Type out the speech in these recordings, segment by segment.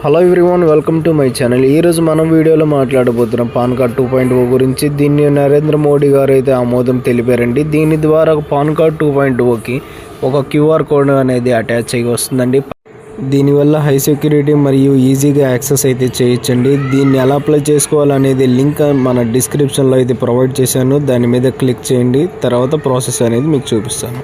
Hello everyone, welcome to my channel. ఈరోజు మనం వీడియోలో మాట్లాడబోతున్నాం పాన్ కార్డ్ 2.0 గురించి. దీన్ని నరేంద్ర మోడీ గారు అయితే ఆమోదం తెలిపారండి. దీని ద్వారా పాన్ కార్డ్ 2.0కి ఒక క్యూఆర్ కోడ్ అనేది అటాచ్ అయ్యి వస్తుందండి. దీనివల్ల హై సెక్యూరిటీ మరియు ఈజీగా యాక్సెస్ అయితే చేయొచ్చండి. దీన్ని ఎలా అప్లై చేసుకోవాలనేది లింక్ మన డిస్క్రిప్షన్లో అయితే ప్రొవైడ్ చేశాను. దాని మీద క్లిక్ చేయండి, తర్వాత ప్రాసెస్ అనేది మీకు చూపిస్తాను.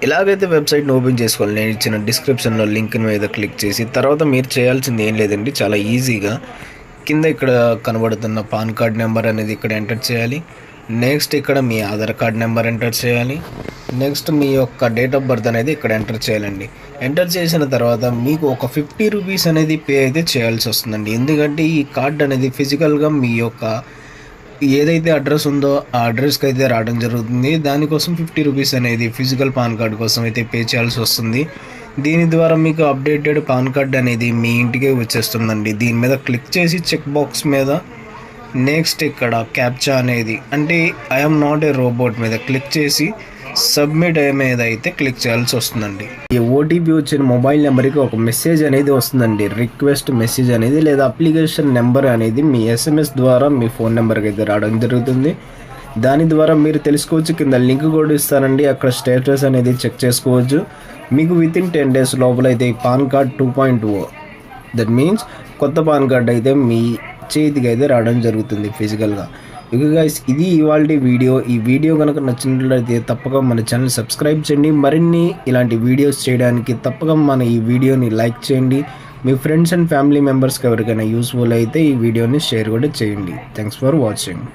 ఇలాగైతే వెబ్సైట్ని ఓపెన్ చేసుకోవాలి. నేను ఇచ్చిన డిస్క్రిప్షన్లో లింక్ మీద క్లిక్ చేసి తర్వాత మీరు చేయాల్సింది ఏం లేదండి, చాలా ఈజీగా కింద ఇక్కడ కనబడుతున్న పాన్ కార్డ్ నెంబర్ అనేది ఇక్కడ ఎంటర్ చేయాలి. నెక్స్ట్ ఇక్కడ మీ ఆధార్ కార్డ్ నెంబర్ ఎంటర్ చేయాలి. నెక్స్ట్ మీ యొక్క డేట్ ఆఫ్ బర్త్ అనేది ఇక్కడ ఎంటర్ చేయాలండి. ఎంటర్ చేసిన తర్వాత మీకు ఒక 50 రూపీస్ అనేది పే అయితే చేయాల్సి వస్తుందండి. ఎందుకంటే ఈ కార్డ్ అనేది ఫిజికల్గా మీ యొక్క ఏదైతే అడ్రస్ ఉందో ఆ అడ్రస్కి అయితే రావడం జరుగుతుంది. దానికోసం 50 రూపీస్ అనేది ఫిజికల్ పాన్ కార్డ్ కోసం అయితే పే చేయాల్సి వస్తుంది. దీని ద్వారా మీకు అప్డేటెడ్ పాన్ కార్డ్ అనేది మీ ఇంటికే వచ్చేస్తుందండి. దీని మీద క్లిక్ చేసి చెక్ బాక్స్ మీద నెక్స్ట్ ఇక్కడ క్యాప్చా అనేది అంటే ఐఎమ్ నాట్ ఏ రోబోట్ మీద క్లిక్ చేసి సబ్మిట్ మీద అయితే క్లిక్ చేయాల్సి వస్తుందండి. ఈ ఓటీపీ వచ్చిన మొబైల్ నెంబర్కి ఒక మెసేజ్ అనేది వస్తుందండి, రిక్వెస్ట్ మెసేజ్ అనేది, లేదా అప్లికేషన్ నెంబర్ అనేది మీ SMS ద్వారా మీ ఫోన్ నెంబర్కి అయితే రావడం జరుగుతుంది. దాని ద్వారా మీరు తెలుసుకోవచ్చు. కింద లింక్ కూడా ఇస్తానండి, అక్కడ స్టేటస్ అనేది చెక్ చేసుకోవచ్చు. మీకు వితిన్ 10 days లోపల అయితే పాన్ కార్డ్ 2.0 దట్ మీన్స్ కొత్త పాన్ కార్డ్ అయితే మీ చేతికి అయితే రావడం జరుగుతుంది ఫిజికల్గా. ఇక గైస్, ఇది ఇవాల్టి వీడియో. ఈ వీడియో కనుక నచ్చినట్లయితే తప్పక మన ఛానల్ సబ్స్క్రైబ్ చేయండి. మరిన్ని ఇలాంటి వీడియోస్ చేయడానికి తప్పక మన ఈ వీడియోని లైక్ చేయండి. మీ ఫ్రెండ్స్ అండ్ ఫ్యామిలీ మెంబర్స్కి ఎవరికైనా యూస్ఫుల్ అయితే ఈ వీడియోని షేర్ కూడా చేయండి. Thanks for watching.